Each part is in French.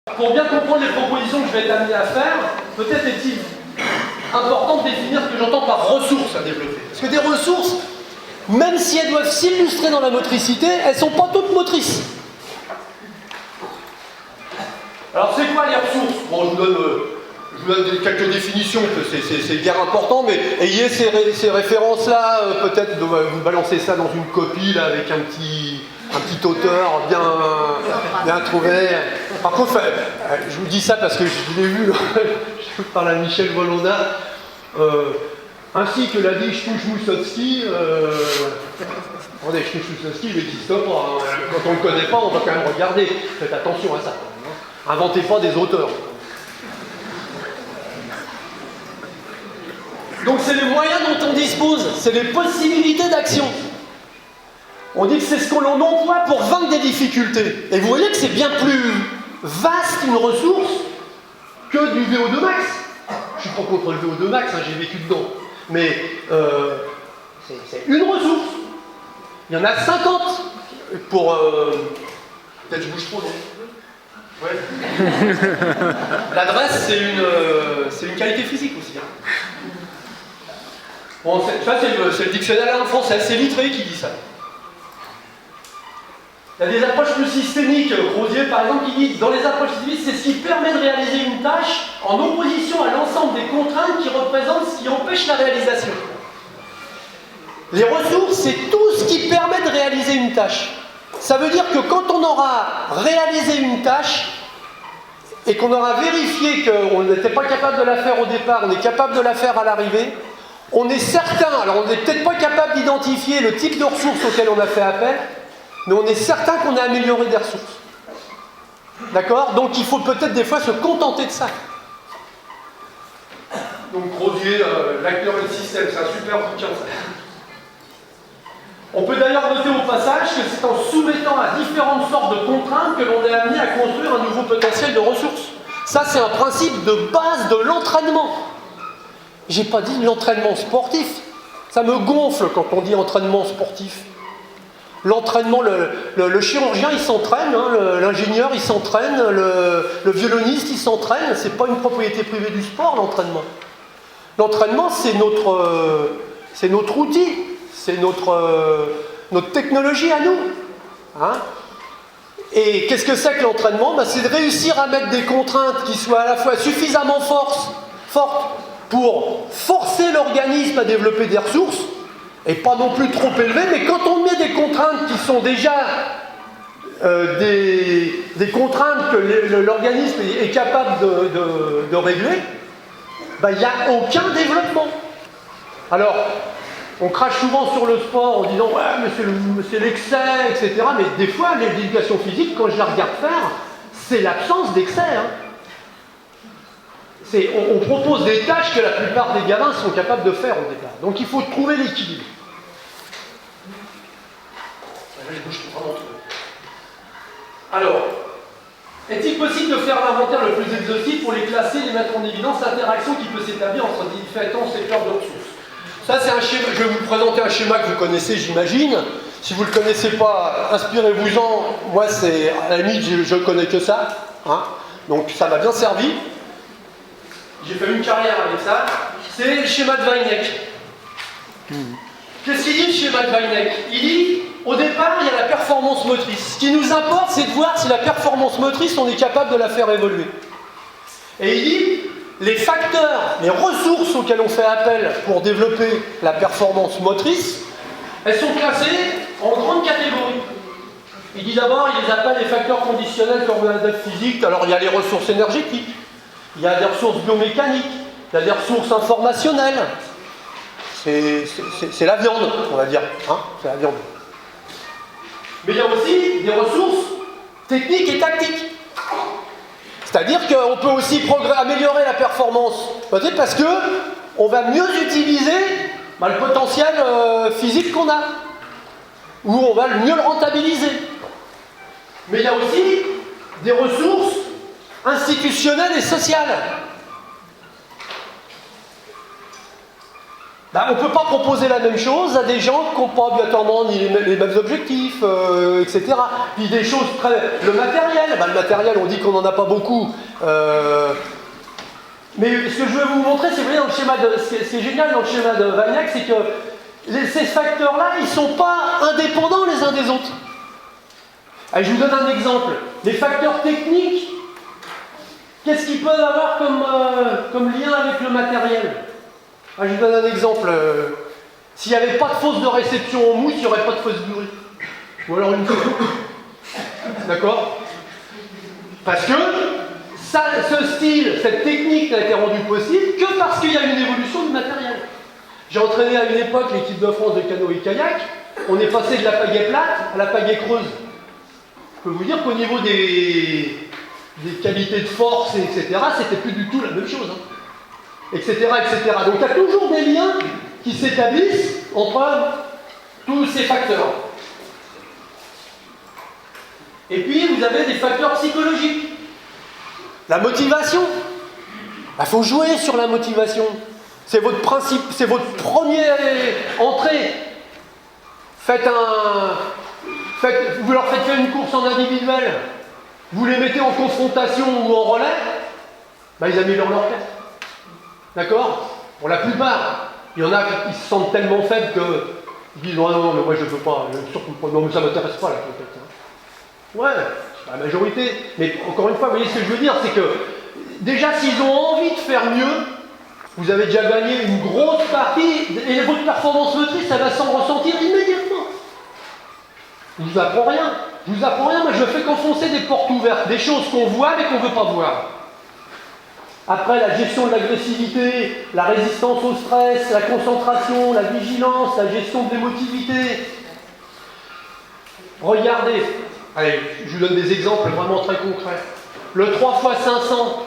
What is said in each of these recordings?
Pour bien comprendre les propositions que je vais être amené à faire, peut-être est-il important de définir ce que j'entends par ressources à développer. Parce que des ressources, même si elles doivent s'illustrer dans la motricité, elles ne sont pas toutes motrices. Alors c'est quoi les ressources? Bon, je vous donne quelques définitions, c'est bien important, mais ayez ces références-là, peut-être vous balancez ça dans une copie là, avec un petit auteur bien trouvé. Par contre, je vous dis ça parce que je l'ai vu par la Michel Volonda, ainsi que l'a dit Shmushmushowski. Attendez, Shmushmushowski, il dit stop, quand on ne le connaît pas, on va quand même regarder. Faites attention à ça. Inventez pas des auteurs. Donc c'est les moyens dont on dispose, c'est les possibilités d'action. On dit que c'est ce que l'on emploie pour vaincre des difficultés. Et vous voyez que c'est bien plus vaste une ressource que du VO2 max. Je ne suis pas contre le VO2 max, hein, j'ai vécu dedans. Mais c'est une ressource. Il y en a 50 pour... Peut-être je bouge trop, non? Ouais. L'adresse, c'est une qualité physique aussi. Hein. Bon, ça, c'est le dictionnaire de la langue française, c'est Littré qui dit ça. Il y a des approches plus systémiques. Rosier, par exemple, qui dit dans les approches systémiques, c'est ce qui permet de réaliser une tâche en opposition à l'ensemble des contraintes qui représentent ce qui empêche la réalisation. Les ressources, c'est tout ce qui permet de réaliser une tâche. Ça veut dire que quand on aura réalisé une tâche et qu'on aura vérifié qu'on n'était pas capable de la faire au départ, on est capable de la faire à l'arrivée, on est certain, alors on n'est peut-être pas capable d'identifier le type de ressources auxquelles on a fait appel, mais on est certain qu'on a amélioré des ressources. D'accord? Donc il faut peut-être des fois se contenter de ça. Donc Rosier, l'acteur et le système, c'est un super bouquin ça. On peut d'ailleurs noter au passage que c'est en soumettant à différentes sortes de contraintes que l'on est amené à construire un nouveau potentiel de ressources. Ça, c'est un principe de base de l'entraînement. J'ai pas dit l'entraînement sportif. Ça me gonfle quand on dit entraînement sportif. L'entraînement, le chirurgien, il s'entraîne, hein, l'ingénieur, il s'entraîne, le violoniste, il s'entraîne. C'est pas une propriété privée du sport, l'entraînement. L'entraînement, c'est notre outil. C'est notre technologie à nous. Hein? Et qu'est-ce que c'est que l'entraînement? C'est de réussir à mettre des contraintes qui soient à la fois suffisamment fortes pour forcer l'organisme à développer des ressources, et pas non plus trop élevées, mais quand on met des contraintes qui sont déjà des contraintes que l'organisme est capable de régler, il n'y a aucun développement. Alors, on crache souvent sur le sport en disant « ouais, mais c'est l'excès, etc. » Mais des fois, l'éducation physique, quand je la regarde faire, c'est l'absence d'excès. Hein. On propose des tâches que la plupart des gamins sont capables de faire au départ. Donc il faut trouver l'équilibre. Là, je bouge vraiment trop. Alors, est-il possible de faire l'inventaire le plus exhaustif pour les classer et les mettre en évidence l'interaction qui peut s'établir entre différents secteurs de ressources? Ça, c'est un schéma. Je vais vous présenter un schéma que vous connaissez, j'imagine. Si vous ne le connaissez pas, inspirez-vous-en. Moi, c'est à la limite, je ne connais que ça. Hein. Donc, ça m'a bien servi. J'ai fait une carrière avec ça. C'est le schéma de Weineck. Qu'est-ce qu'il dit, le schéma de Weineck? Il dit, au départ, il y a la performance motrice. Ce qui nous importe, c'est de voir si la performance motrice, on est capable de la faire évoluer. Et il dit, les facteurs, les ressources auxquelles on fait appel pour développer la performance motrice, elles sont classées en grandes catégories. Il dit d'abord, il les appelle les facteurs conditionnels coordonnateurs physiques. Alors, il y a les ressources énergétiques, il y a des ressources biomécaniques, il y a des ressources informationnelles. C'est la viande, on va dire. Hein, c'est la viande. Mais il y a aussi des ressources techniques et tactiques. C'est-à-dire qu'on peut aussi améliorer la performance, peut-être parce qu'on va mieux utiliser le potentiel physique qu'on a, ou on va mieux le rentabiliser. Mais il y a aussi des ressources institutionnelles et sociales. On ne peut pas proposer la même chose à des gens qui n'ont pas obligatoirement ni les mêmes objectifs, etc. Puis des choses très... Le matériel, le matériel, on dit qu'on n'en a pas beaucoup. Mais ce que je veux vous montrer, c'est, vous voyez, dans le schéma de... Ce qui est génial dans le schéma de Wagnac, c'est que ces facteurs-là, ils ne sont pas indépendants les uns des autres. Allez, je vous donne un exemple. Les facteurs techniques, qu'est-ce qu'ils peuvent avoir comme lien avec le matériel? Je vous donne un exemple. S'il n'y avait pas de fosse de réception en mousse, il n'y aurait pas de fosse durée. Ou alors une seule. D'accord? Parce que ce style, cette technique n'a été rendue possible que parce qu'il y a une évolution du matériel. J'ai entraîné à une époque l'équipe de France de canoë et kayak. On est passé de la pagaie plate à la pagaie creuse. Je peux vous dire qu'au niveau des qualités de force, etc., c'était plus du tout la même chose. Etc., etc. Donc il y a toujours des liens qui s'établissent entre tous ces facteurs. Et puis vous avez des facteurs psychologiques. La motivation. Il faut jouer sur la motivation. C'est votre principe, c'est votre première entrée. Vous leur faites faire une course en individuel, vous les mettez en confrontation ou en relais, ils améliorent leur tête. D'accord? Pour la plupart, il y en a qui se sentent tellement faibles qu'ils disent non, mais moi je ne peux pas, surtout pas, non, mais ça ne m'intéresse pas la tête. Ouais, la majorité. Mais encore une fois, vous voyez ce que je veux dire, c'est que déjà s'ils ont envie de faire mieux, vous avez déjà gagné une grosse partie et votre performance motrice, ça va s'en ressentir immédiatement. Je ne vous apprends rien. Moi je fais qu'enfoncer des portes ouvertes, des choses qu'on voit mais qu'on ne veut pas voir. Après, la gestion de l'agressivité, la résistance au stress, la concentration, la vigilance, la gestion de l'émotivité. Regardez, allez, je vous donne des exemples vraiment très concrets. Le 3x500,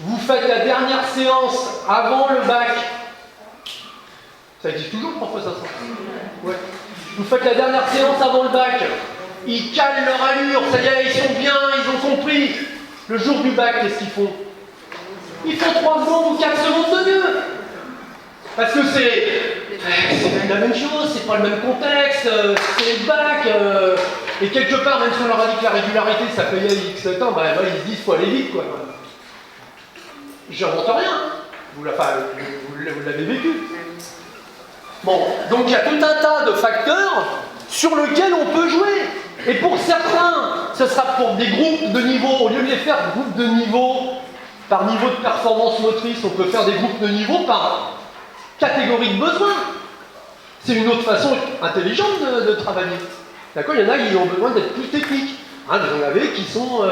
vous faites la dernière séance avant le bac. Ça existe toujours, 3x500? Ouais. Vous faites la dernière séance avant le bac. Ils calent leur allure, ça y est, ils sont bien, ils ont compris. Le jour du bac, qu'est-ce qu'ils font? Ils font 3 secondes ou 4 secondes de mieux. Parce que c'est la même chose, c'est pas le même contexte, c'est le bac. Et quelque part, même si on leur a dit que la régularité, ça payait X temps, ils se disent qu'il faut aller vite, quoi. J'invente rien. Vous l'avez vécu. Bon, donc il y a tout un tas de facteurs sur lesquels on peut jouer. Et pour certains, ce sera pour des groupes de niveau, au lieu de les faire groupes de niveau, par niveau de performance motrice, on peut faire des groupes de niveau par catégorie de besoin. C'est une autre façon intelligente de travailler. D'accord? Il y en a qui ont besoin d'être plus techniques. Vous en avez qui sont...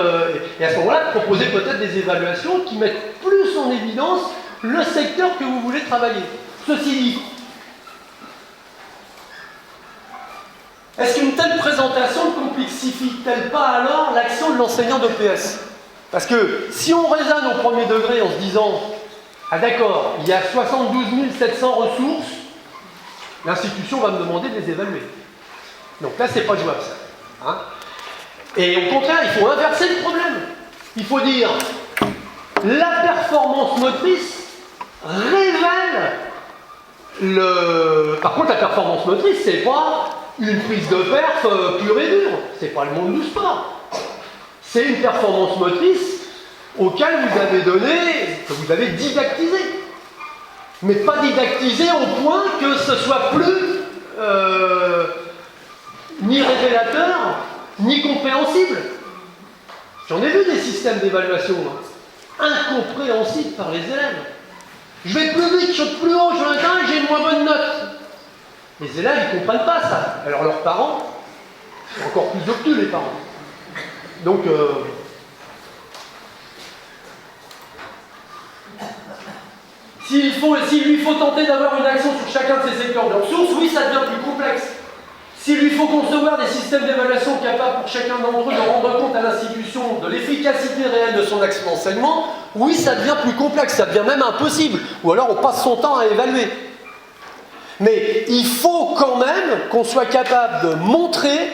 et à ce moment-là, proposer peut-être des évaluations qui mettent plus en évidence le secteur que vous voulez travailler. Ceci dit, est-ce qu'une telle présentation ne complexifie-t-elle pas alors l'action de l'enseignant d'EPS? Parce que si on raisonne au premier degré en se disant « Ah d'accord, il y a 72 700 ressources, l'institution va me demander de les évaluer. » Donc là, c'est pas jouable ça. Et au contraire, il faut inverser le problème. Il faut dire la performance motrice révèle le... Par contre, la performance motrice, c'est pas une prise de perf pure et dure. C'est pas le monde du sport. C'est une performance motrice auquel vous avez donné, que vous avez didactisé. Mais pas didactisé au point que ce soit plus ni révélateur, ni compréhensible. J'en ai vu des systèmes d'évaluation incompréhensibles par les élèves. Je vais plus vite, je saute plus haut, je l'atteins et j'ai une moins bonne note. Les élèves, ils ne comprennent pas ça. Alors leurs parents, c'est encore plus obtus les parents. Donc, s'il lui faut tenter d'avoir une action sur chacun de ces secteurs de ressources, oui, ça devient plus complexe. S'il lui faut concevoir des systèmes d'évaluation capables pour chacun d'entre eux de rendre compte à l'institution de l'efficacité réelle de son action d'enseignement, oui, ça devient plus complexe, ça devient même impossible. Ou alors on passe son temps à évaluer. Mais il faut quand même qu'on soit capable de montrer,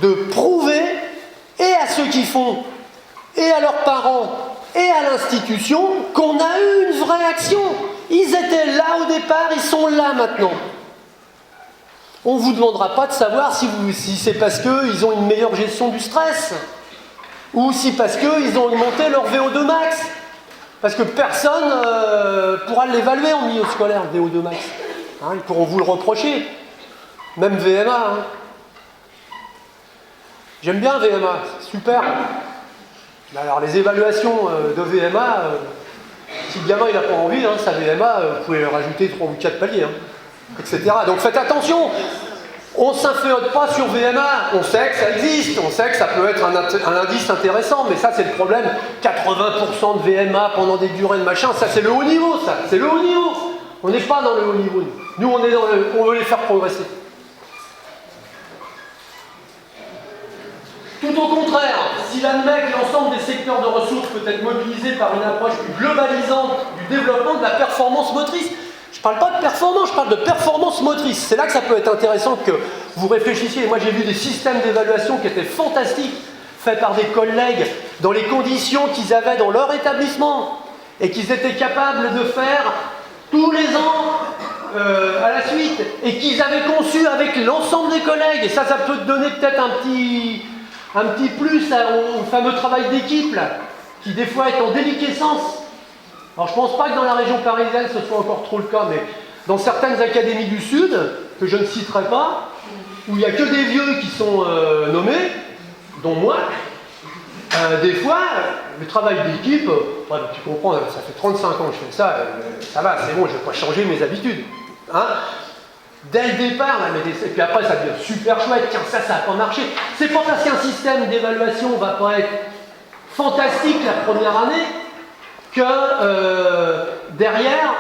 de prouver, et à ceux qui font, et à leurs parents, et à l'institution, qu'on a eu une vraie action. Ils étaient là au départ, ils sont là maintenant. On ne vous demandera pas de savoir si c'est parce qu'ils ont une meilleure gestion du stress ou si parce qu'ils ont augmenté leur VO2 max. Parce que personne ne pourra l'évaluer en milieu scolaire, le VO2 max. Hein, ils pourront vous le reprocher. Même VMA. Hein. J'aime bien VMA, c'est super. Alors les évaluations de VMA, si le gamin n'a pas envie, hein, sa VMA, vous pouvez rajouter 3 ou 4 paliers, hein, etc. Donc faites attention. On ne s'inféode pas sur VMA, on sait que ça existe, on sait que ça peut être un indice intéressant, mais ça c'est le problème. 80% de VMA pendant des durées de machin, ça c'est le haut niveau, ça, c'est le haut niveau. On n'est pas dans le haut niveau. Nous on est on veut les faire progresser. Tout au contraire, s'il admet que l'ensemble des secteurs de ressources peut être mobilisé par une approche plus globalisante du développement de la performance motrice, je ne parle pas de performance, je parle de performance motrice. C'est là que ça peut être intéressant que vous réfléchissiez. Moi, j'ai vu des systèmes d'évaluation qui étaient fantastiques, faits par des collègues, dans les conditions qu'ils avaient dans leur établissement, et qu'ils étaient capables de faire tous les ans à la suite, et qu'ils avaient conçu avec l'ensemble des collègues. Et ça peut te donner peut-être un petit plus au fameux travail d'équipe, là, qui des fois est en déliquescence. Alors je ne pense pas que dans la région parisienne ce soit encore trop le cas, mais dans certaines académies du Sud, que je ne citerai pas, où il n'y a que des vieux qui sont nommés, dont moi, des fois, le travail d'équipe, tu comprends, ça fait 35 ans que je fais ça, ça va, c'est bon, je ne vais pas changer mes habitudes. Hein, dès le départ, et puis après ça devient super chouette, tiens ça n'a pas marché. C'est pas parce qu'un système d'évaluation ne va pas être fantastique la première année, que derrière,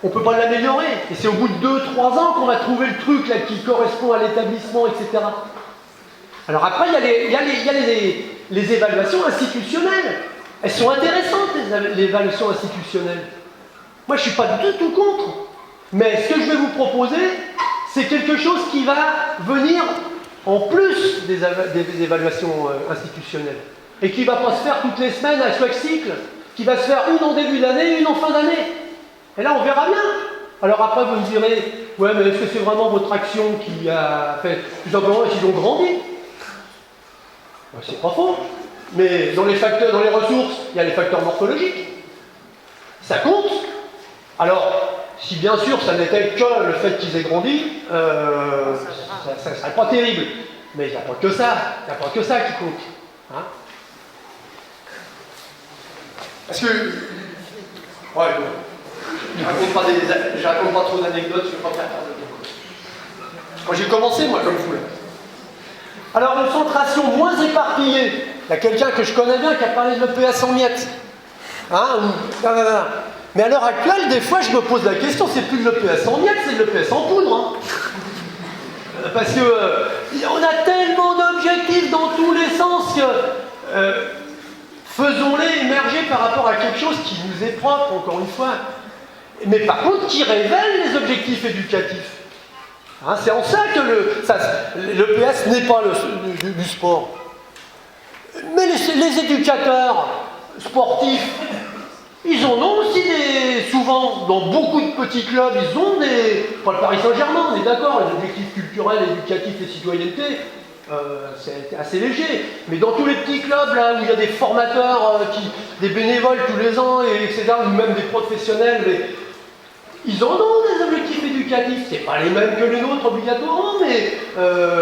on ne peut pas l'améliorer. Et c'est au bout de 2-3 ans qu'on va trouver le truc là, qui correspond à l'établissement, etc. Alors après, il y a les évaluations institutionnelles. Elles sont intéressantes, les évaluations institutionnelles. Moi, je ne suis pas du tout contre. Mais ce que je vais vous proposer, c'est quelque chose qui va venir en plus des évaluations institutionnelles. Et qui ne va pas se faire toutes les semaines à chaque cycle. Qui va se faire une en début d'année, une en fin d'année. Et là, on verra bien. Alors après, vous me direz, ouais, mais est-ce que c'est vraiment votre action qui a fait tout simplement qu'ils ont grandi? Ben, c'est pas faux. Mais dans les facteurs, dans les ressources, il y a les facteurs morphologiques. Ça compte. Alors, si bien sûr ça n'était que le fait qu'ils aient grandi, ça ne serait pas terrible. Mais il n'y a pas que ça. Il n'y a pas que ça qui compte. Hein? Parce que, ouais, je raconte pas trop d'anecdotes, je ne vais pas faire de. Moi j'ai commencé, moi, comme vous. Alors, une centration moins éparpillée. Il y a quelqu'un que je connais bien qui a parlé de l'EPS en miettes. Hein? Mais à l'heure actuelle, des fois, je me pose la question, c'est plus de l'EPS en miettes, c'est de l'EPS en poudre. Hein? Parce que on a tellement d'objectifs dans tous les sens que faisons-les émerger par rapport à quelque chose qui nous est propre, encore une fois. Mais par contre, qui révèle les objectifs éducatifs. Hein, c'est en ça que l'EPS n'est pas du sport. Mais les éducateurs sportifs, ils en ont aussi souvent, dans beaucoup de petits clubs, ils ont pas le Paris Saint-Germain, on est d'accord, les objectifs culturels, éducatifs et citoyenneté, c'est assez léger. Mais dans tous les petits clubs, là, où il y a des formateurs, des bénévoles tous les ans, etc., ou même des professionnels, ils en ont des objectifs éducatifs. C'est pas les mêmes que les nôtres obligatoirement, mais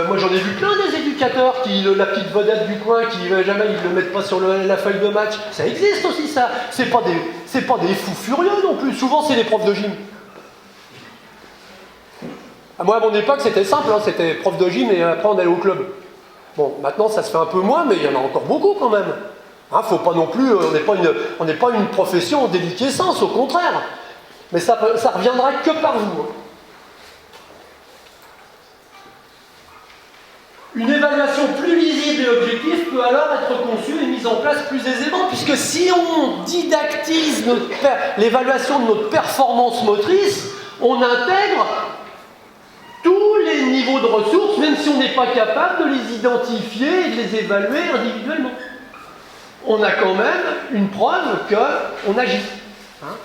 moi j'en ai vu plein des éducateurs la petite vedette du coin qui jamais ils le mettent pas sur la feuille de match. Ça existe aussi ça. C'est pas des fous furieux non plus. Souvent c'est des profs de gym. Moi à mon époque c'était simple, hein, c'était prof de gym et après on allait au club. Bon, maintenant ça se fait un peu moins, mais il y en a encore beaucoup quand même. Hein, faut pas non plus, on n'est pas une profession en déliquescence, au contraire. Mais ça reviendra que par vous. Une évaluation plus lisible et objective peut alors être conçue et mise en place plus aisément, puisque si on didactise l'évaluation de notre performance motrice, on intègre tous les niveaux de ressources, même si on n'est pas capable de les identifier et de les évaluer individuellement. On a quand même une preuve qu'on agit. Hein?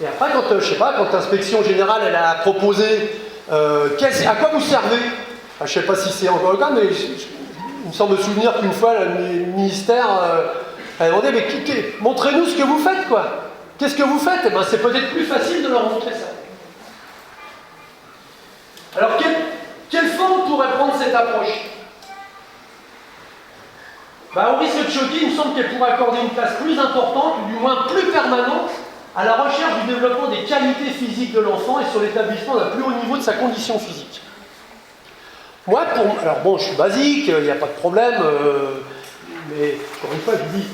Et après, quand, je sais pas, quand l'inspection générale, elle a proposé à quoi vous servez? Je ne sais pas si c'est encore le cas, mais il me semble me souvenir qu'une fois, le ministère a demandé, mais montrez-nous ce que vous faites, quoi. Qu'est-ce que vous faites? Eh ben, c'est peut-être plus facile de leur montrer ça. Alors, quelle forme pourrait prendre cette approche? Au risque de choquer, il me semble qu'elle pourrait accorder une place plus importante, ou du moins plus permanente, à la recherche du développement des qualités physiques de l'enfant et sur l'établissement d'un plus haut niveau de sa condition physique. Moi, alors bon, je suis basique, il n'y a pas de problème, mais encore une fois, je dis,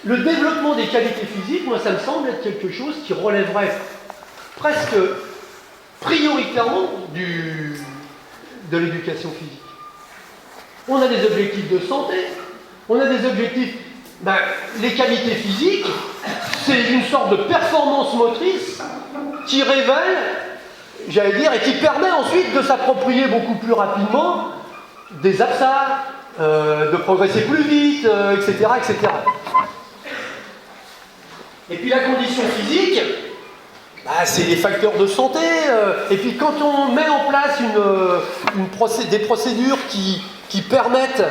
le développement des qualités physiques, moi, ça me semble être quelque chose qui relèverait presque prioritairement de l'éducation physique. On a des objectifs de santé, on a des objectifs... les qualités physiques, c'est une sorte de performance motrice qui révèle, j'allais dire, et qui permet ensuite de s'approprier beaucoup plus rapidement des APSA, de progresser plus vite, etc., etc. Et puis la condition physique, c'est des facteurs de santé. Et puis quand on met en place des procédures qui permettent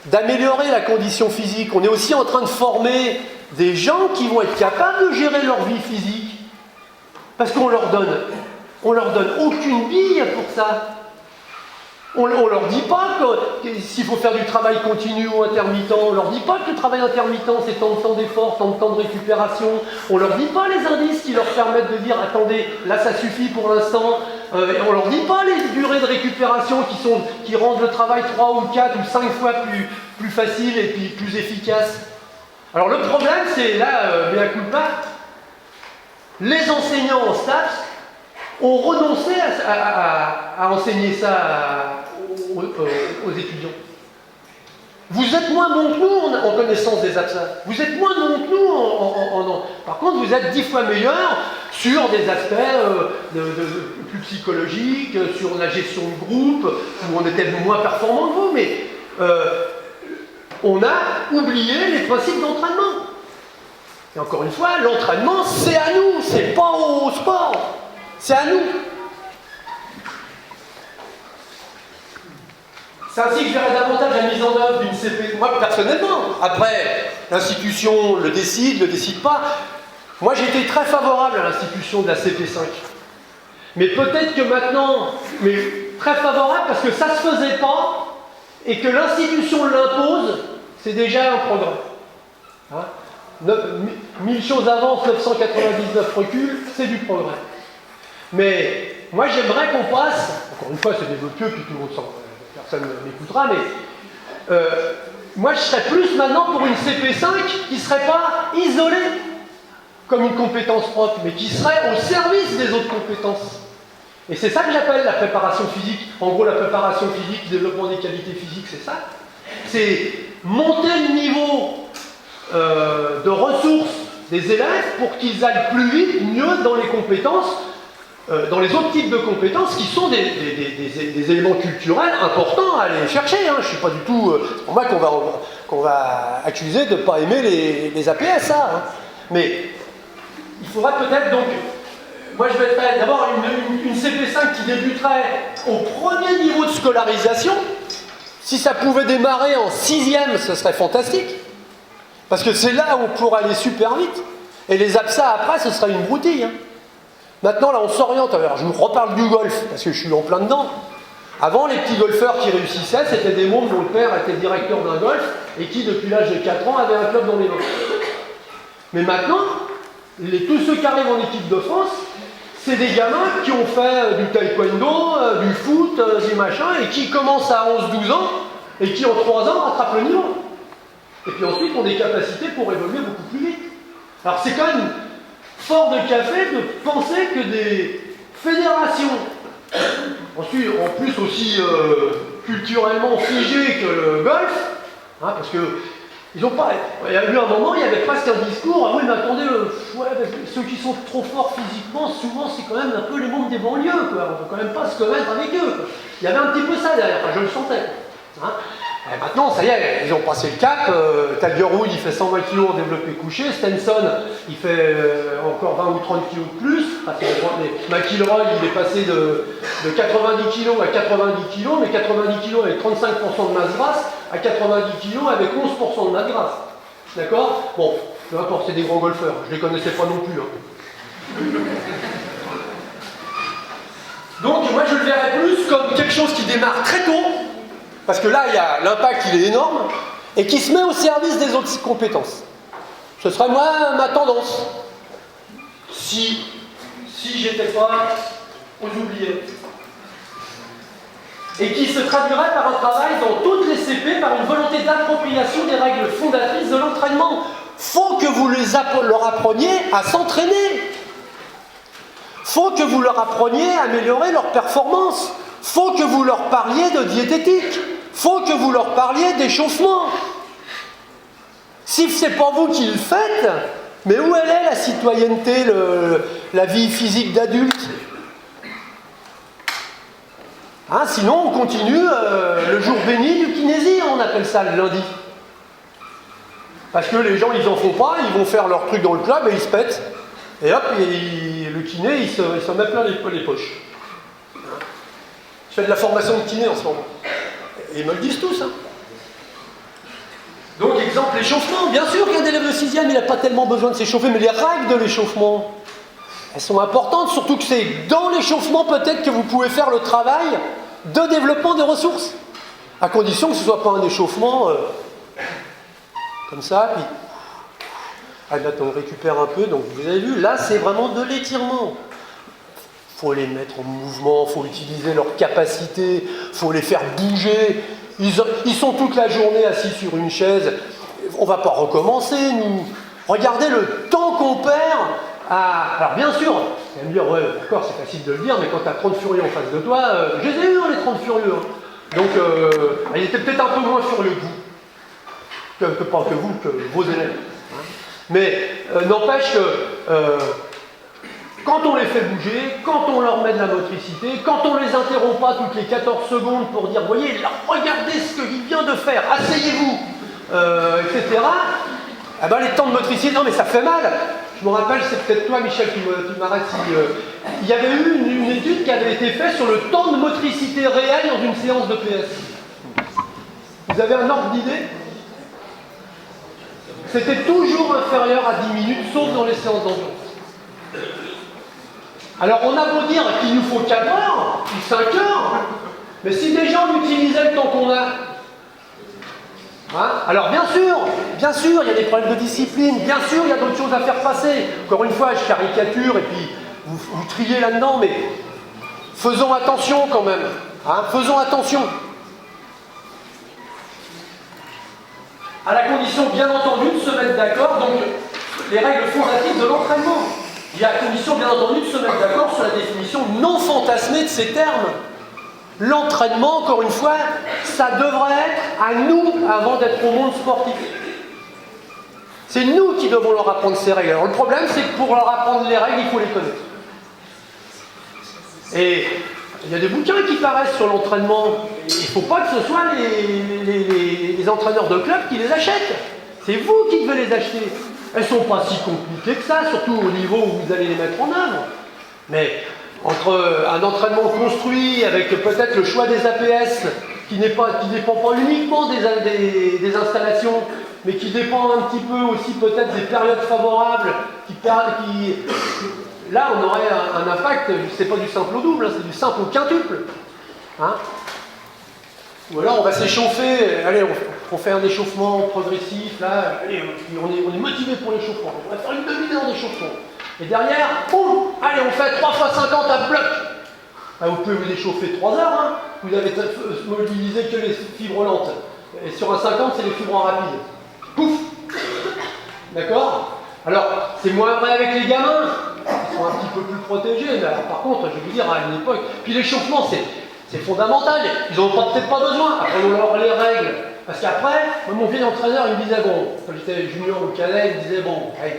d'améliorer la condition physique, on est aussi en train de former des gens qui vont être capables de gérer leur vie physique. Parce qu'on leur donne aucune bille pour ça. On leur dit pas s'il faut faire du travail continu ou intermittent. On leur dit pas que le travail intermittent c'est tant de temps d'effort, tant de temps de récupération. On leur dit pas les indices qui leur permettent de dire attendez, là ça suffit pour l'instant. On leur dit pas les durées de récupération qui rendent le travail 3 ou 4 ou 5 fois plus facile et puis plus efficace. Alors le problème c'est là, mea culpa, les enseignants en STAPS ont renoncé à enseigner ça aux étudiants. Vous êtes moins bons que nous en connaissance des APSA. Vous êtes moins bons que nous Par contre, vous êtes 10 fois meilleurs sur des aspects plus psychologiques, sur la gestion de groupe, où on était moins performants que vous, mais on a oublié les principes d'entraînement. Et encore une fois, l'entraînement, c'est à nous, c'est pas au sport. C'est à nous. C'est ainsi que je verrai davantage la mise en œuvre d'une CP. Moi, personnellement, après, l'institution le décide pas. Moi, j'ai été très favorable à l'institution de la CP5. Mais peut-être que maintenant, mais très favorable parce que ça ne se faisait pas et que l'institution l'impose, c'est déjà un progrès. Hein? 1000 choses avancent, 999 reculent, c'est du progrès. Mais moi j'aimerais qu'on passe, encore une fois c'est des vœux pieux, puis tout le monde personne ne m'écoutera, mais moi je serais plus maintenant pour une CP5 qui ne serait pas isolée comme une compétence propre, mais qui serait au service des autres compétences. Et c'est ça que j'appelle la préparation physique. En gros, la préparation physique, le développement des qualités physiques, c'est ça. C'est monter le niveau de ressources des élèves pour qu'ils aillent plus vite, mieux dans les compétences, dans les autres types de compétences qui sont des éléments culturels importants à aller chercher. Hein. Je ne suis pas du tout... c'est pour moi qu'on va accuser de ne pas aimer les APS, ça. Hein. Mais il faudra peut-être donc... Moi, je vais faire d'abord une CP5 qui débuterait au premier niveau de scolarisation. Si ça pouvait démarrer en 6e, ce serait fantastique. Parce que c'est là où on pourra aller super vite. Et les APSA, après, ce serait une broutille. Hein. Maintenant, là, on s'oriente. Alors, je vous reparle du golf, parce que je suis en plein dedans. Avant, les petits golfeurs qui réussissaient, c'était des mômes dont le père était directeur d'un golf et qui, depuis l'âge de 4 ans, avaient un club dans les mains. Mais maintenant, tous ceux qui arrivent en équipe de France, c'est des gamins qui ont fait du taekwondo, du foot, des machins, et qui commencent à 11-12 ans, et qui en 3 ans rattrapent le niveau. Et puis ensuite ont des capacités pour évoluer beaucoup plus vite. Alors c'est quand même fort de café de penser que des fédérations, ensuite, en plus aussi culturellement figées que le golf, hein, parce que ils ont pas. Il y a eu un moment, il y avait presque un discours. Ah oui, mais attendez, ceux qui sont trop forts physiquement, souvent c'est quand même un peu les membres des banlieues, quoi. On ne peut quand même pas se commettre avec eux, quoi. Il y avait un petit peu ça derrière, enfin, je le sentais. Hein. Et maintenant, ça y est, ils ont passé le cap. Tiger Woods, il fait 120 kg en développé couché. Stenson, il fait encore 20 ou 30 kg de plus. Enfin, mais McIlroy, il est passé de 90 kg à 90 kg, mais 90 kg avec 35% de masse grasse à 90 kg avec 11% de masse grasse. D'accord? Bon, peu importe, c'est des grands golfeurs. Je ne les connaissais pas non plus. Hein. Donc, moi, je le verrais plus comme quelque chose qui démarre très tôt. Parce que là, l'impact, il est énorme, et qui se met au service des autres compétences. Ce serait moi, ma tendance. Si j'étais pas aux oubliés. Et qui se traduirait par un travail dans toutes les CP, par une volonté d'appropriation des règles fondatrices de l'entraînement. Faut que vous leur appreniez à s'entraîner. Faut que vous leur appreniez à améliorer leur performance. Faut que vous leur parliez de diététique. Faut que vous leur parliez d'échauffement. Si ce n'est pas vous qui le faites, mais où elle est la citoyenneté, la vie physique d'adulte? Hein, sinon, on continue le jour béni du kinésie, on appelle ça le lundi. Parce que les gens, ils en font pas, ils vont faire leur truc dans le club et ils se pètent. Et hop, le kiné, il se met plein les poches. Je fais de la formation de kiné en ce moment. Et ils me le disent tous. Hein. Donc, exemple, l'échauffement. Bien sûr qu'un élève de 6e, il n'a pas tellement besoin de s'échauffer, mais les règles de l'échauffement, elles sont importantes, surtout que c'est dans l'échauffement peut-être que vous pouvez faire le travail de développement des ressources. À condition que ce ne soit pas un échauffement comme ça, puis... Ah, maintenant, on récupère un peu, donc vous avez vu, là, c'est vraiment de l'étirement. Il faut les mettre en mouvement, il faut utiliser leur capacité, il faut les faire bouger. Ils sont toute la journée assis sur une chaise. On ne va pas recommencer, nous. Regardez le temps qu'on perd à... Alors bien sûr, vous allez me dire, ouais, d'accord, c'est facile de le dire, mais quand tu as 30 furieux en face de toi, je les ai eus, les 30 furieux. Hein. Donc, ils étaient peut-être un peu moins furieux que vous. Pas que vous, que vos élèves. Hein. Mais n'empêche que... quand on les fait bouger, quand on leur met de la motricité, quand on les interrompt pas toutes les 14 secondes pour dire, voyez, là, regardez ce qu'il vient de faire, asseyez-vous, etc. Eh ben, les temps de motricité, non mais ça fait mal. Je me rappelle, c'est peut-être toi, Michel, qui m'arrête. Il y avait eu une étude qui avait été faite sur le temps de motricité réel dans une séance de PS. Vous avez un ordre d'idée? C'était toujours inférieur à 10 minutes, sauf dans les séances d'endurance. Alors on a beau dire qu'il nous faut 4 heures ou 5 heures, mais si des gens utilisaient le temps qu'on a, hein, alors bien sûr, il y a des problèmes de discipline, bien sûr, il y a d'autres choses à faire passer. Encore une fois, je caricature et puis vous triez là-dedans, mais faisons attention quand même, hein, faisons attention. À la condition, bien entendu, de se mettre d'accord, donc les règles fondatrices de l'entraînement. Il y a à condition, bien entendu, de se mettre d'accord sur la définition non fantasmée de ces termes. L'entraînement, encore une fois, ça devrait être à nous avant d'être au monde sportif. C'est nous qui devons leur apprendre ces règles. Alors le problème, c'est que pour leur apprendre les règles, il faut les connaître. Et il y a des bouquins qui paraissent sur l'entraînement. Il ne faut pas que ce soit les entraîneurs de club qui les achètent. C'est vous qui devez les acheter. Elles ne sont pas si compliquées que ça, surtout au niveau où vous allez les mettre en œuvre. Mais entre un entraînement construit avec peut-être le choix des APS, qui ne dépend pas uniquement des installations, mais qui dépend un petit peu aussi peut-être des périodes favorables, là on aurait un impact, c'est pas du simple au double, hein, c'est du simple au quintuple. Hein? Ou alors on va s'échauffer, allez, on fait un échauffement progressif, là, allez, on est motivé pour l'échauffement, on va faire une demi-heure d'échauffement. Et derrière, boum, allez, on fait 3 x 50 à bloc. Ah, vous pouvez vous échauffer 3 heures, hein. Vous avez mobilisé que les fibres lentes. Et sur un 50, c'est les fibres rapides. Pouf. D'accord? Alors, c'est moins vrai avec les gamins, ils sont un petit peu plus protégés, mais alors, par contre, je vais vous dire, à une époque, puis l'échauffement, c'est fondamental, ils n'ont peut-être pas besoin, apprenons-leur les règles. Parce qu'après, mon vieil entraîneur, il me disait, bon, quand j'étais junior ou cadet, il me disait, bon, hey,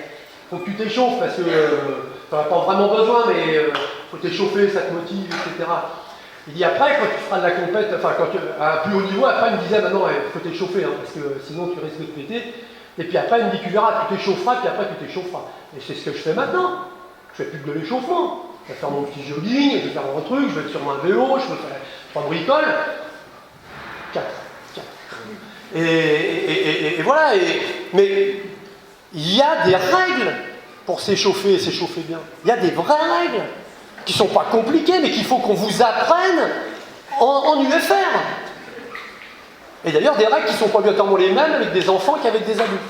faut que tu t'échauffes parce que tu n'as pas vraiment besoin, mais faut t'échauffer, ça te motive, etc. Il dit après, quand tu feras de la compète, enfin, quand tu, à un plus haut niveau, après, il me disait, maintenant, il faut t'échauffer, hein, parce que sinon tu risques de te péter. Et puis après, il me dit, tu verras, tu t'échaufferas, puis après, tu t'échaufferas. Et c'est ce que je fais maintenant. Je fais plus que de l'échauffement. Je vais faire mon petit jogging, je vais faire un truc, je vais être sur un vélo, je vais faire 3 bricoles. 4. Et voilà. Mais il y a des règles pour s'échauffer et s'échauffer bien. Il y a des vraies règles qui ne sont pas compliquées, mais qu'il faut qu'on vous apprenne en UFR. Et d'ailleurs, des règles qui ne sont pas obligatoirement les mêmes avec des enfants qu'avec des adultes.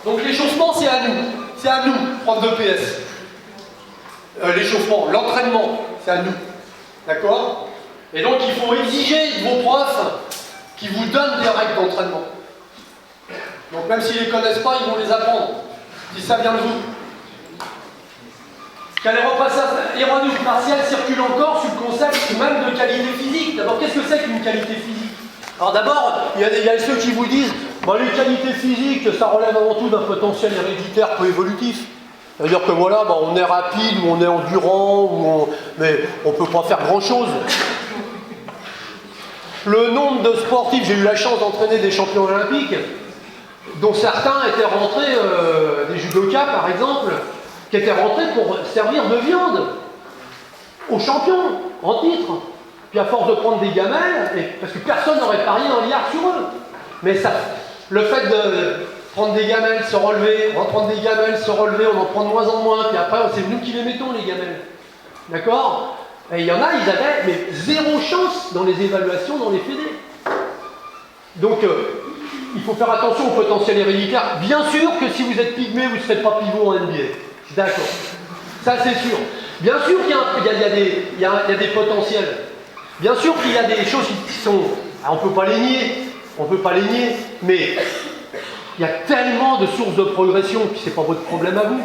Donc l'échauffement, c'est à nous. C'est à nous, prof de PS. L'échauffement, l'entraînement, c'est à nous. D'accord? Et donc il faut exiger de vos profs qui vous donnent des règles d'entraînement. Donc même s'ils ne les connaissent pas, ils vont les apprendre. Si ça vient de vous. Quand les repassages ironiques partiels circulent encore sous le concept même de qualité physique. D'abord, qu'est-ce que c'est qu'une qualité physique? Alors d'abord, il y a ceux qui vous disent bon, les qualités physiques, ça relève avant tout d'un potentiel héréditaire peu évolutif. C'est-à-dire que voilà, bah, on est rapide, ou on est endurant, mais on ne peut pas faire grand-chose. Le nombre de sportifs, j'ai eu la chance d'entraîner des champions olympiques, dont certains étaient rentrés, des judokas par exemple, qui étaient rentrés pour servir de viande aux champions, en titre. Puis à force de prendre des gamelles, parce que personne n'aurait parié un liard sur eux. Mais ça, le fait de prendre des gamelles, se relever, reprendre des gamelles, se relever, on en prend de moins en moins, puis après c'est nous qui les mettons les gamelles. D'accord? Et il y en a, ils avaient mais zéro chance dans les évaluations, dans les fédés. Donc il faut faire attention au potentiel héréditaire. Bien sûr que si vous êtes pygmé, vous ne serez pas pivot en NBA. D'accord. Ça c'est sûr. Bien sûr qu'il y a des potentiels. Bien sûr qu'il y a des choses qui sont... on ne peut pas les nier. On ne peut pas les nier. Mais il y a tellement de sources de progression, puis c'est pas votre problème à vous.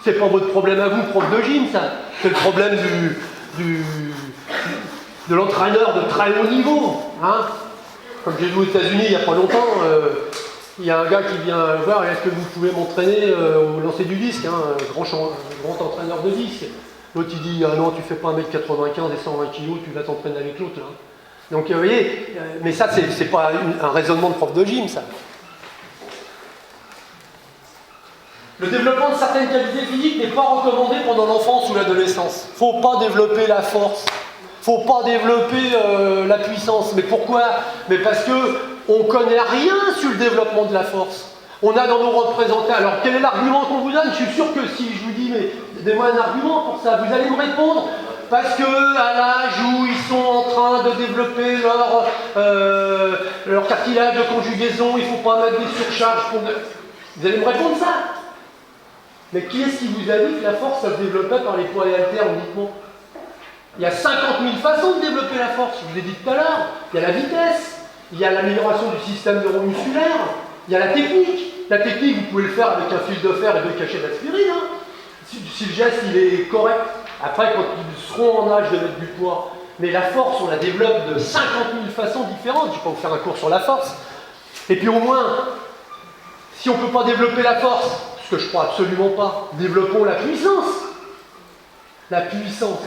C'est pas votre problème à vous, prof de gym, ça. C'est le problème de l'entraîneur de très haut niveau. Hein. Comme j'ai vu aux États-Unis il n'y a pas longtemps, il y a un gars qui vient voir, est-ce que vous pouvez m'entraîner au lancer du disque, hein, grand entraîneur de disque. L'autre il dit, ah non, tu fais pas 1m95 et 120 kg, tu vas t'entraîner avec l'autre là. Donc vous voyez, mais ça c'est pas un raisonnement de prof de gym, ça. Le développement de certaines qualités physiques n'est pas recommandé pendant l'enfance ou l'adolescence. Il ne faut pas développer la force. Il ne faut pas développer la puissance. Mais pourquoi? Mais parce qu'on ne connaît rien sur le développement de la force. On a dans nos représentants... Alors quel est l'argument qu'on vous donne? Je suis sûr que si je vous dis, mais donnez-moi un argument pour ça, vous allez me répondre. Parce qu'à l'âge où ils sont en train de développer leur cartilage de conjugaison, il ne faut pas mettre des surcharges. Vous allez me répondre ça? Mais qui est-ce qui vous a dit que la force, ça se développait par les poids et haltères uniquement? Il y a 50 000 façons de développer la force, je vous l'ai dit tout à l'heure. Il y a la vitesse, il y a l'amélioration du système neuromusculaire, il y a la technique. La technique, vous pouvez le faire avec un fil de fer et deux cachets d'aspirine. Hein. Si le geste il est correct, après quand ils seront en âge de mettre du poids. Mais la force, on la développe de 50 000 façons différentes. Je ne vais pas vous faire un cours sur la force. Et puis au moins, si on ne peut pas développer la force, que je crois absolument pas. Développons la puissance. La puissance.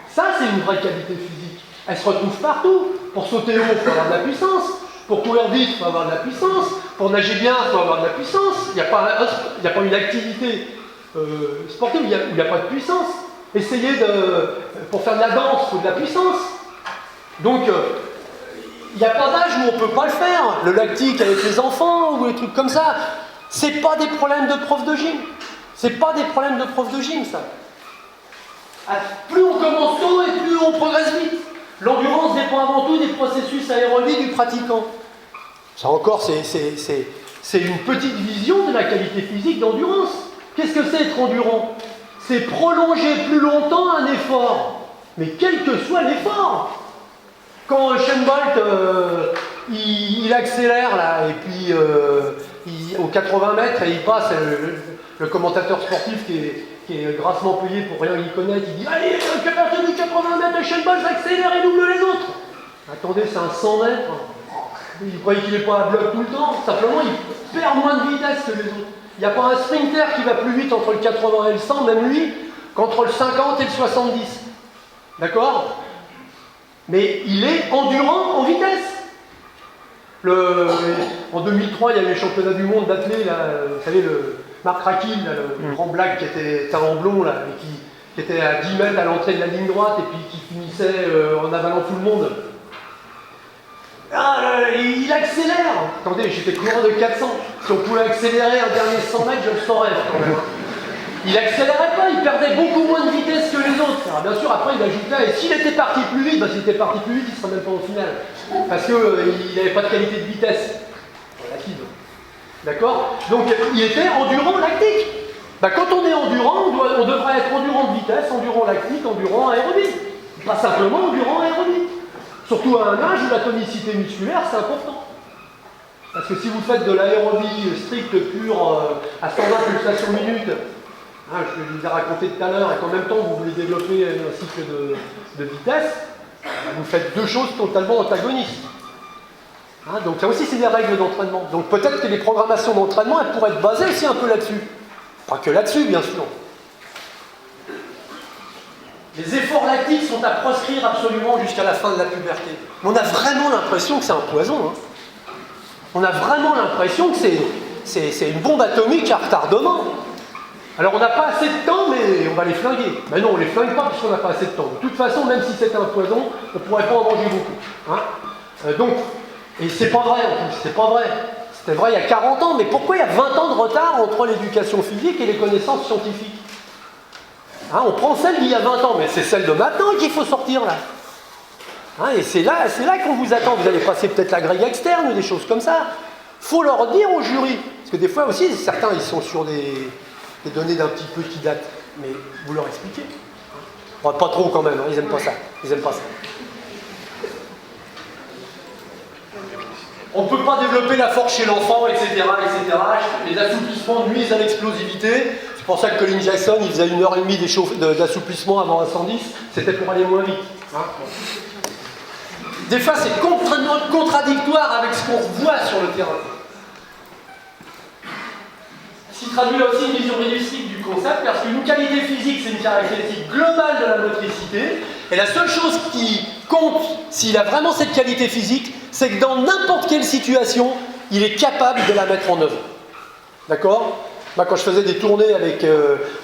Ça, c'est une vraie qualité physique. Elle se retrouve partout. Pour sauter haut, il faut avoir de la puissance. Pour courir vite, il faut avoir de la puissance. Pour nager bien, il faut avoir de la puissance. Il n'y a pas une activité sportive où il n'y a pas de puissance. Pour faire de la danse, il faut de la puissance. Donc, il n'y a pas d'âge où on ne peut pas le faire. Le lactique avec les enfants ou les trucs comme ça. C'est pas des problèmes de prof de gym. C'est pas des problèmes de prof de gym, ça. Plus on commence tôt et plus on progresse vite. L'endurance dépend avant tout des processus aérobies du pratiquant. Ça encore, c'est une petite vision de la qualité physique d'endurance. Qu'est-ce que c'est être endurant? C'est prolonger plus longtemps un effort. Mais quel que soit l'effort. Quand Usain Bolt, il accélère là, et puis aux 80 mètres, et il passe, le commentateur sportif qui est grassement payé pour rien y connaître, il dit « Allez, à partir du 80 mètres, Usain Bolt accélère et double les autres !» Attendez, c'est un 100 mètres. Il croyait qu'il n'est pas à bloc tout le temps. Simplement, il perd moins de vitesse que les autres. Il n'y a pas un sprinter qui va plus vite entre le 80 et le 100, même lui, qu'entre le 50 et le 70. D'accord? Mais il est endurant en vitesse. En 2003, il y avait les championnats du monde d'athlètes, vous savez, le Marc Raquin, le grand black qui était en blond, là, et qui était à 10 mètres à l'entrée de la ligne droite et puis qui finissait en avalant tout le monde. Il accélère. Attendez, j'étais coureur de 400. Si on pouvait accélérer un dernier 100 mètres, je le saurais quand même. Il accélérait pas, il perdait beaucoup moins de vitesse que les autres. Alors bien sûr, après il ajoutait, et s'il était parti plus vite, s'il était parti plus vite, il ne serait même pas au final. Parce qu'il n'avait pas de qualité de vitesse relative. D'accord? Donc il était endurant lactique. Quand on est endurant, on devrait être endurant de vitesse, endurant lactique, endurant aérobie. Pas simplement endurant aérobie. Surtout à un âge où la tonicité musculaire, c'est important. Parce que si vous faites de l'aérobie stricte, pure, à 120 pulsations minutes, je vous ai raconté tout à l'heure, et qu'en même temps vous voulez développer un cycle de vitesse, vous faites deux choses totalement antagonistes. Donc ça aussi c'est des règles d'entraînement. Donc peut-être que les programmations d'entraînement, elles pourraient être basées aussi un peu là-dessus. Pas que là-dessus, bien sûr. Les efforts lactiques sont à proscrire absolument jusqu'à la fin de la puberté. Mais on a vraiment l'impression que c'est un poison. On a vraiment l'impression que c'est une bombe atomique à retardement. Alors on n'a pas assez de temps, mais on va les flinguer. Mais non, on ne les flingue pas puisqu'on n'a pas assez de temps. De toute façon, même si c'était un poison, on ne pourrait pas en manger beaucoup. Et c'est pas vrai en plus, c'est pas vrai. C'était vrai il y a 40 ans, mais pourquoi il y a 20 ans de retard entre l'éducation physique et les connaissances scientifiques? On prend celle d'il y a 20 ans, mais c'est celle de maintenant qu'il faut sortir là. Et c'est là qu'on vous attend. Vous allez passer peut-être l'agrégé externe ou des choses comme ça. Il faut leur dire au jury. Parce que des fois aussi, certains ils sont sur des données d'un petit peu qui datent. Mais vous leur expliquez. Pas trop quand même, ils n'aiment pas ça. Ils n'aiment pas ça. On ne peut pas développer la force chez l'enfant, etc., etc. Les assouplissements nuisent à l'explosivité. C'est pour ça que Colin Jackson, il faisait 1h30 d'assouplissement avant un 110. C'était pour aller moins vite. Des fois, c'est contradictoire avec ce qu'on voit sur le terrain. Ce qui traduit là aussi une vision réductrice du concept, parce qu'une qualité physique, c'est une caractéristique globale de la motricité, et la seule chose qui compte, s'il a vraiment cette qualité physique, c'est que dans n'importe quelle situation, il est capable de la mettre en œuvre. D'accord ? Quand je faisais des tournées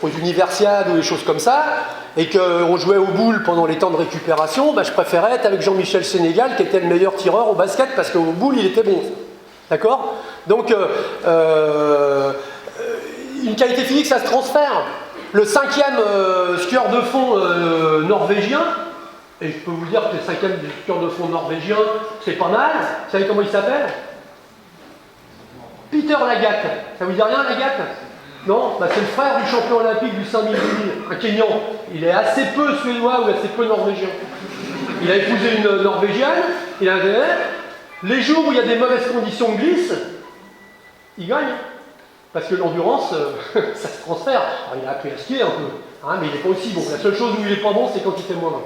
aux Universiades ou des choses comme ça, et qu'on jouait aux boules pendant les temps de récupération, je préférais être avec Jean-Michel Sénégal, qui était le meilleur tireur au basket, parce qu'aux boules, il était bon. D'accord ? Donc, une qualité physique, ça se transfère. Le 5e skieur de fond norvégien, et je peux vous dire que le 5e skieur de fond norvégien, c'est pas mal. Vous savez comment il s'appelle ? Peter Lagat. Ça vous dit rien, Lagat ? Non, c'est le frère du champion olympique du 5000 un Kenyan. Il est assez peu suédois ou assez peu norvégien. Il a épousé une norvégienne, il a les jours où il y a des mauvaises conditions de glisse, il gagne. Parce que l'endurance, ça se transfère. Alors, il a appris à skier un peu, mais il n'est pas aussi bon. La seule chose où il n'est pas bon, c'est quand il fait moins bon.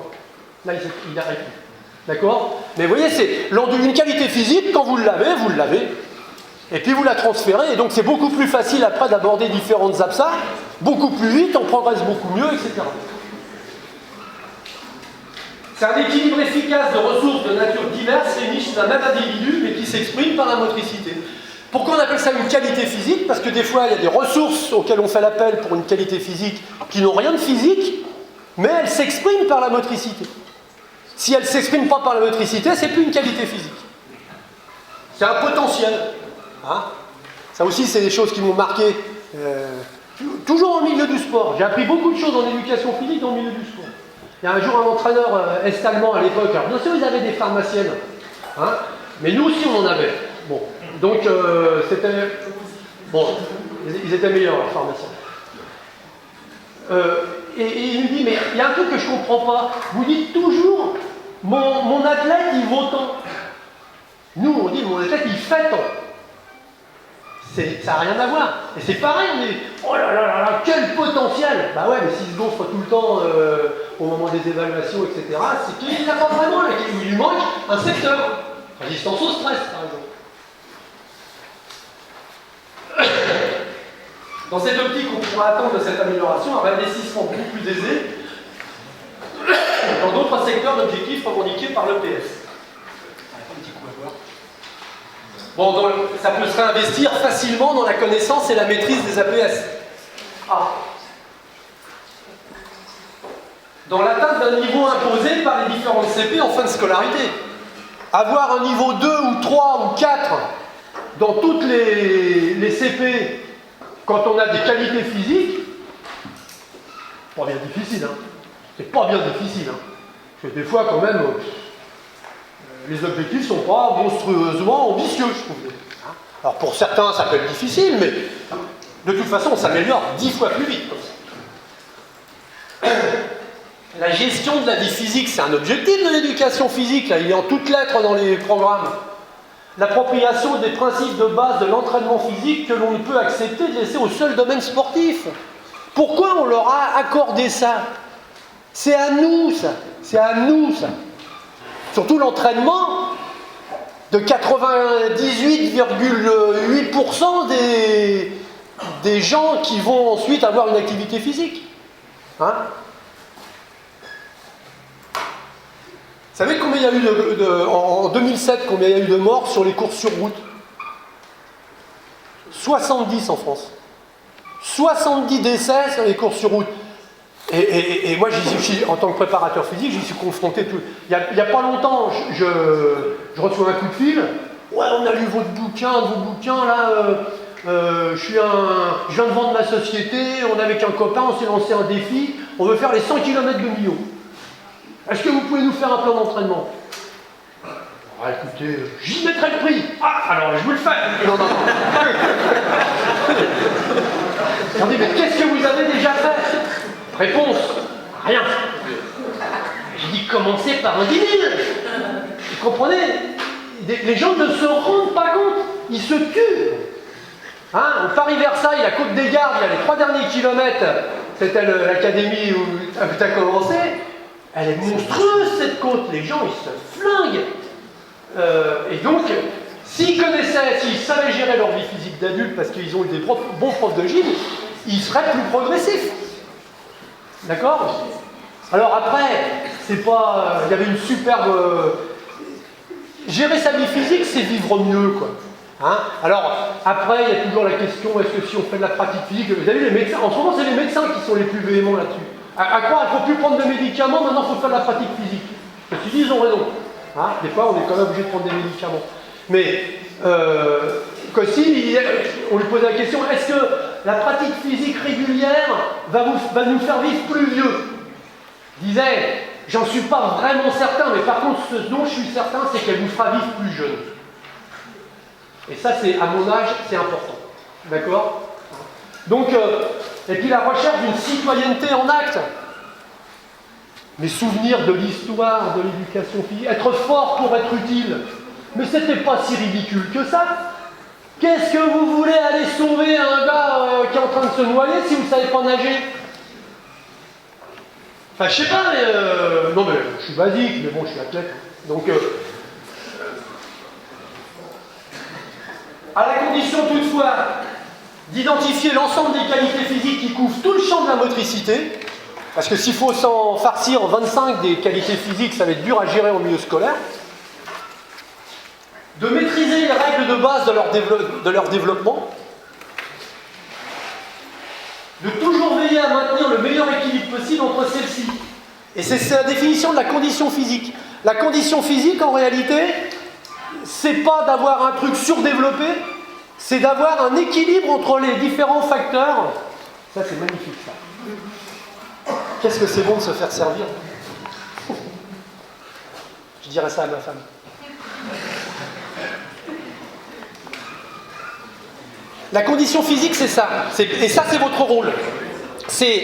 Là, il arrête. D'accord ? Mais vous voyez, c'est une qualité physique, quand vous l'avez, vous l'avez. Et puis vous la transférez, et donc c'est beaucoup plus facile après d'aborder différentes absas, beaucoup plus vite, on progresse beaucoup mieux, etc. C'est un équilibre efficace de ressources de nature diverses réunies chez un même individu, mais qui s'exprime par la motricité. Pourquoi on appelle ça une qualité physique ? Parce que des fois, il y a des ressources auxquelles on fait l'appel pour une qualité physique qui n'ont rien de physique, mais elles s'expriment par la motricité. Si elles ne s'expriment pas par la motricité, c'est plus une qualité physique. C'est un potentiel. Ça aussi, c'est des choses qui m'ont marqué, toujours au milieu du sport. J'ai appris beaucoup de choses en éducation physique dans le milieu du sport. Il y a un jour un entraîneur est-allemand à l'époque. Alors bien sûr, ils avaient des pharmaciennes, mais nous aussi, on en avait. Bon, donc c'était... Bon, ils étaient meilleurs, les pharmaciens. Et il me dit, mais il y a un truc que je ne comprends pas. Vous dites toujours, mon athlète, il vaut tant. Nous, on dit, mon athlète, il fait tant. Ça n'a rien à voir. Et c'est pareil, on dit, oh là là là là, quel potentiel! Bah ouais, mais s'il se gonfle tout le temps au moment des évaluations, etc., c'est qu'il n'a pas vraiment, il lui manque un secteur. Résistance au stress, par exemple. Dans cette optique, on pourra attendre de cette amélioration un réinvestissement beaucoup plus aisé dans d'autres secteurs d'objectifs revendiqués par l'EPS. Bon, donc, ça peut se réinvestir facilement dans la connaissance et la maîtrise des APS. Ah. Dans l'atteinte d'un niveau imposé par les différentes CP en fin de scolarité. Avoir un niveau 2 ou 3 ou 4 dans toutes les CP quand on a des qualités physiques, pas bien difficile, hein. C'est pas bien difficile, hein. Parce que des fois, quand même, les objectifs ne sont pas monstrueusement ambitieux, je trouve. Alors pour certains, ça peut être difficile, mais de toute façon, on s'améliore 10 fois plus vite. La gestion de la vie physique, c'est un objectif de l'éducation physique, là, il est en toutes lettres dans les programmes. L'appropriation des principes de base de l'entraînement physique que l'on ne peut accepter de laisser au seul domaine sportif. Pourquoi on leur a accordé ça? C'est à nous, ça. C'est à nous, ça. Surtout l'entraînement de 98,8% des gens qui vont ensuite avoir une activité physique. Hein? Vous savez combien il y a eu en 2007, combien il y a eu de morts sur les courses sur route? 70 en France. 70 décès sur les courses sur route. Et moi, en tant que préparateur physique, j'y suis confronté tout. Il n'y a pas longtemps, je reçois un coup de fil. Ouais, on a lu vos bouquins là. Je viens de vendre ma société. On est avec un copain, on s'est lancé un défi. On veut faire les 100 km de Millau. Est-ce que vous pouvez nous faire un plan d'entraînement? Ah, écoutez, j'y mettrai le prix. Ah, alors je vous le fais. Non. Attendez, mais qu'est-ce que vous avez déjà fait? Réponse, rien. J'ai dit commencez par un 10 000. Vous comprenez? Les gens ne se rendent pas compte. Ils se tuent. Hein, au Paris-Versailles, la Côte des Gardes, il y a les 3 derniers kilomètres. C'était l'académie où tu as commencé. Elle est monstrueuse cette côte. Les gens, ils se flinguent. Et donc, s'ils connaissaient, s'ils savaient gérer leur vie physique d'adulte parce qu'ils ont eu des bons profs de gym, ils seraient plus progressifs. D'accord? Alors après, c'est pas... il y avait une superbe... gérer sa vie physique, c'est vivre mieux, quoi. Hein? Alors, après, il y a toujours la question, est-ce que si on fait de la pratique physique... Vous avez vu, les médecins, en ce moment, c'est les médecins qui sont les plus véhéments là-dessus. À croire qu'il ne faut plus prendre de médicaments, maintenant, il faut faire de la pratique physique. Je me suis dit, ils ont raison. Hein? Des fois, on est quand même obligé de prendre des médicaments. Mais, on lui posait la question, est-ce que la pratique physique régulière va nous faire vivre plus vieux? Il disait, j'en suis pas vraiment certain, mais par contre, ce dont je suis certain, c'est qu'elle vous fera vivre plus jeune. Et ça, c'est à mon âge, c'est important. D'accord? Donc, et puis la recherche d'une citoyenneté en acte. Mes souvenirs de l'histoire, de l'éducation physique, être fort pour être utile. Mais c'était pas si ridicule que ça. Qu'est-ce que vous voulez aller sauver un gars qui est en train de se noyer si vous ne savez pas nager? Enfin, je sais pas, mais... non, mais je suis basique, mais bon, je suis athlète. Donc, à la condition toutefois d'identifier l'ensemble des qualités physiques qui couvrent tout le champ de la motricité, parce que s'il faut s'en farcir 25 des qualités physiques, ça va être dur à gérer en milieu scolaire, de maîtriser les règles de base de leur développement, de toujours veiller à maintenir le meilleur équilibre possible entre celles-ci. Et c'est la définition de la condition physique. La condition physique, en réalité, c'est pas d'avoir un truc surdéveloppé, c'est d'avoir un équilibre entre les différents facteurs. Ça, c'est magnifique, ça. Qu'est-ce que c'est bon de se faire servir? Je dirais ça à ma femme. La condition physique, c'est ça. Et ça, c'est votre rôle.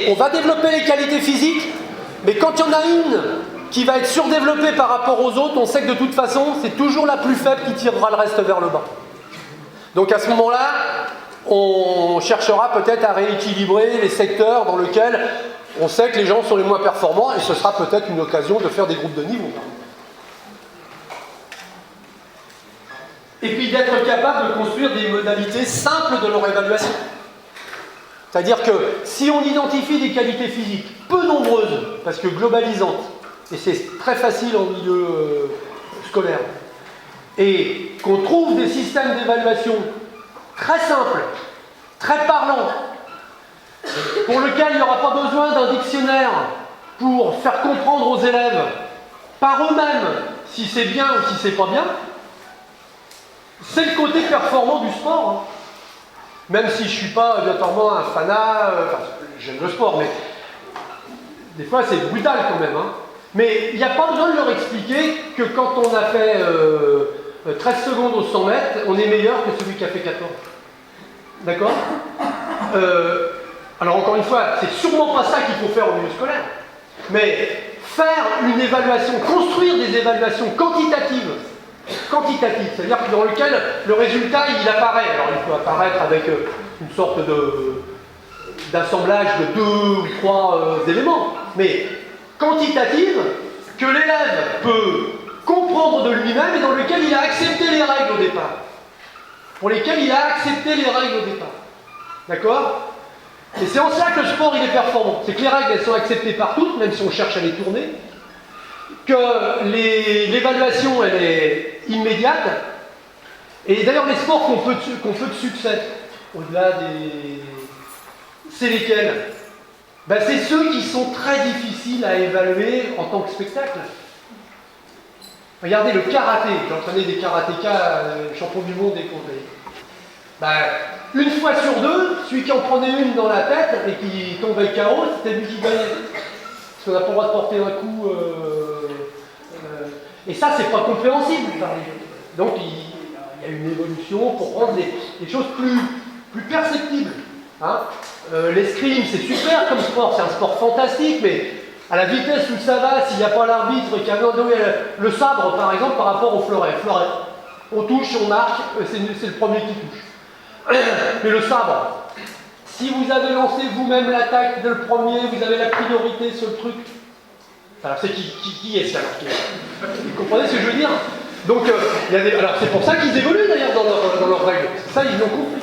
On va développer les qualités physiques, mais quand il y en a une qui va être surdéveloppée par rapport aux autres, on sait que de toute façon, c'est toujours la plus faible qui tirera le reste vers le bas. Donc à ce moment-là, on cherchera peut-être à rééquilibrer les secteurs dans lesquels on sait que les gens sont les moins performants, et ce sera peut-être une occasion de faire des groupes de niveau. Et puis d'être capable de construire des modalités simples de leur évaluation. C'est-à-dire que si on identifie des qualités physiques peu nombreuses, parce que globalisantes, Et c'est très facile en milieu scolaire. Et qu'on trouve des systèmes d'évaluation très simples, très parlants, pour lesquels il n'y aura pas besoin d'un dictionnaire pour faire comprendre aux élèves par eux-mêmes si c'est bien ou si c'est pas bien, c'est le côté performant du sport. Hein. Même si je ne suis pas obligatoirement un fanat, j'aime le sport, mais des fois c'est brutal quand même. Hein. Mais il n'y a pas besoin de leur expliquer que quand on a fait 13 secondes au 100 mètres, on est meilleur que celui qui a fait 14. D'accord Alors encore une fois, c'est sûrement pas ça qu'il faut faire au milieu scolaire. Mais faire une évaluation, construire des évaluations quantitatives, c'est-à-dire dans lequel le résultat il apparaît. Alors il faut apparaître avec une sorte d'assemblage de 2 ou 3 éléments, mais quantitative, que l'élève peut comprendre de lui-même et dans lequel il a accepté les règles au départ. Pour lesquelles il a accepté les règles au départ. D'accord ? Et c'est en ça que le sport il est performant. C'est que les règles elles sont acceptées par toutes, même si on cherche à les tourner, que l'évaluation elle est immédiate. Et d'ailleurs les sports qui ont peu de succès, au-delà des... c'est lesquels ? Ben, c'est ceux qui sont très difficiles à évaluer en tant que spectacle. Regardez le karaté, j'ai entraîné des karatékas, champions du monde et compagnie. Ben, une fois sur deux, celui qui en prenait une dans la tête et qui tombait KO, c'était lui qui gagnait. Parce qu'on n'a pas le droit de porter un coup. Et ça, c'est pas compréhensible par les gens. Donc il y a une évolution pour rendre des choses plus perceptibles. Hein l'escrime, c'est super comme sport, c'est un sport fantastique, mais à la vitesse où ça va, s'il n'y a pas l'arbitre qui a donné le sabre, par exemple, par rapport au fleuret. On touche, on marque, c'est le premier qui touche. Mais le sabre, si vous avez lancé vous-même l'attaque le premier, vous avez la priorité sur le truc. Alors c'est qui est-ce alors vous comprenez ce que je veux dire? Donc, alors c'est pour ça qu'ils évoluent d'ailleurs dans leurs règles. Ça, ils l'ont compris.